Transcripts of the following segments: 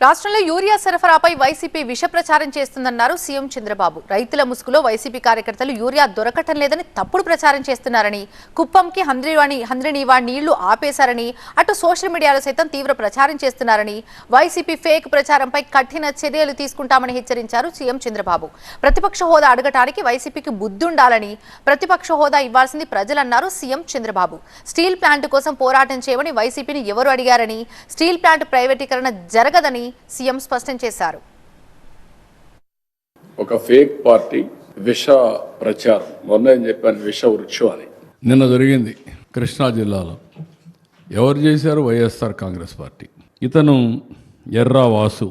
రాష్ట్రంలో యూరియా సరఫరాపై వైసీపీ విష ప్రచారం చేస్తుందన్నారు సీఎం చంద్రబాబు. రైతుల ముసుగులో వైసీపీ కార్యకర్తలు యూరియా దొరకటం లేదని తప్పుడు ప్రచారం చేస్తున్నారని, కుప్పంకి హంద్రినీవా నీళ్లు ఆపేశారని, అటు సోషల్ మీడియాలో సైతం తీవ్ర ప్రచారం చేస్తున్నారని, వైసీపీ ఫేక్ ప్రచారంపై కఠిన చర్యలు తీసుకుంటామని హెచ్చరించారు సీఎం చంద్రబాబు. ప్రతిపక్ష హోదా అడగటానికి వైసీపీకి బుద్ధుండాలని, ప్రతిపక్ష హోదా ఇవ్వాల్సింది ప్రజలన్నారు సీఎం చంద్రబాబు. స్టీల్ ప్లాంట్ కోసం పోరాటం చేయమని వైసీపీని ఎవరు అడిగారని, స్టీల్ ప్లాంట్ ప్రైవేటీకరణ జరగదని సీఎం స్పష్టం చేశారు. ఒక ఫేక్ పార్టీ విష ప్రచారం, మొన్న ఏం చెప్పాను, విష వృక్షం అని నిన్న జరిగింది కృష్ణా జిల్లాలో. ఎవరు చేశారు? వైఎస్ఆర్ కాంగ్రెస్ పార్టీ. ఇతను ఎర్రా వాసు,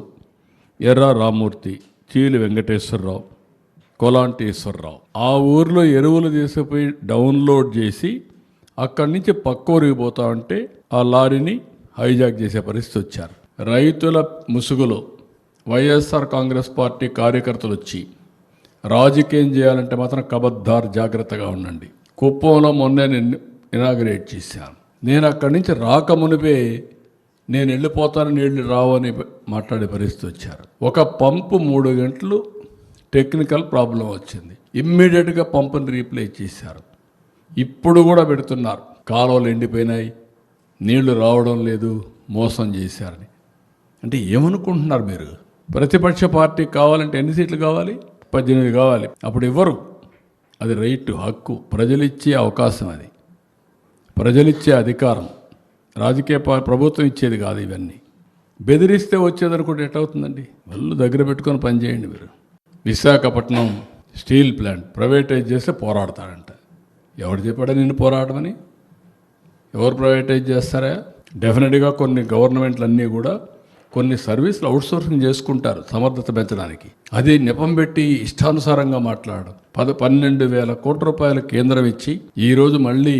ఎర్రా రామ్మూర్తి, చీలి వెంకటేశ్వరరావు, కొలాంటేశ్వరరావు ఆ ఊర్లో ఎరువులు తీసుకుపోయి డౌన్లోడ్ చేసి అక్కడి నుంచి పక్క ఊరికి పోతా ఉంటే ఆ లారీని హైజాక్ చేసే పరిస్థితి వచ్చారు. రైతుల ముసుగులో వైఎస్ఆర్ కాంగ్రెస్ పార్టీ కార్యకర్తలు వచ్చి రాజకీయం చేయాలంటే మాత్రం కబద్దార్, జాగ్రత్తగా ఉండండి. కుప్పంలో మొన్నే నేను ఇనాగరేట్ చేశాను. నేను అక్కడి నుంచి రాకమునిపే నేను వెళ్ళిపోతాను, నీళ్లు రావని మాట్లాడే పరిస్థితి వచ్చారు. ఒక పంపు 3 గంటలు టెక్నికల్ ప్రాబ్లం వచ్చింది. ఇమ్మీడియట్గా పంపుని రీప్లేస్ చేశారు. ఇప్పుడు కూడా పెడుతున్నారు. కాలువలు ఎండిపోయినాయి, నీళ్లు రావడం లేదు, మోసం చేశారని. అంటే ఏమనుకుంటున్నారు మీరు? ప్రతిపక్ష పార్టీ కావాలంటే ఎన్ని సీట్లు కావాలి? 18 కావాలి. అప్పుడు ఇవ్వరు. అది రైట్, హక్కు, ప్రజలిచ్చే అవకాశం, అది ప్రజలిచ్చే అధికారం. రాజకీయ ప్రభుత్వం ఇచ్చేది కాదు. ఇవన్నీ బెదిరిస్తే వచ్చేదనుకుంటే ఎట్టవుతుందండి? వాళ్ళు దగ్గర పెట్టుకొని పనిచేయండి మీరు. విశాఖపట్నం స్టీల్ ప్లాంట్ ప్రైవేటైజ్ చేస్తే పోరాడతాడంట. ఎవరు చెప్పాడా నిన్ను పోరాడమని? ఎవరు ప్రైవేటైజ్ చేస్తారా? డెఫినెట్గా కొన్ని గవర్నమెంట్లు అన్నీ కూడా కొన్ని సర్వీసులు అవుట్సోర్సింగ్ చేసుకుంటారు సమర్థత పెంచడానికి. అది నెపం పెట్టి ఇష్టానుసారంగా మాట్లాడడం. 12,000 కోట్ల రూపాయల కేంద్రం ఇచ్చి ఈరోజు మళ్ళీ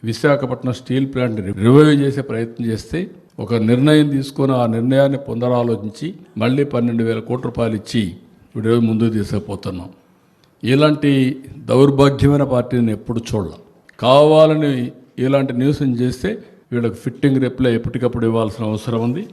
విశాఖపట్నం స్టీల్ ప్లాంట్ రివైవ్ చేసే ప్రయత్నం చేస్తే ఒక నిర్ణయం తీసుకొని ఆ నిర్ణయాన్ని పునరాలోచించి మళ్ళీ 12,000 కోట్ల రూపాయలు ఇచ్చి ఈరోజు ముందుకు తీసుకుపోతున్నాం. ఇలాంటి దౌర్భాగ్యమైన పార్టీని ఎప్పుడు చూడలేం. కావాలని ఇలాంటి న్యూస్ని చేస్తే వీళ్ళకి ఫిట్టింగ్ రిప్లై ఎప్పటికప్పుడు ఇవ్వాల్సిన అవసరం ఉంది.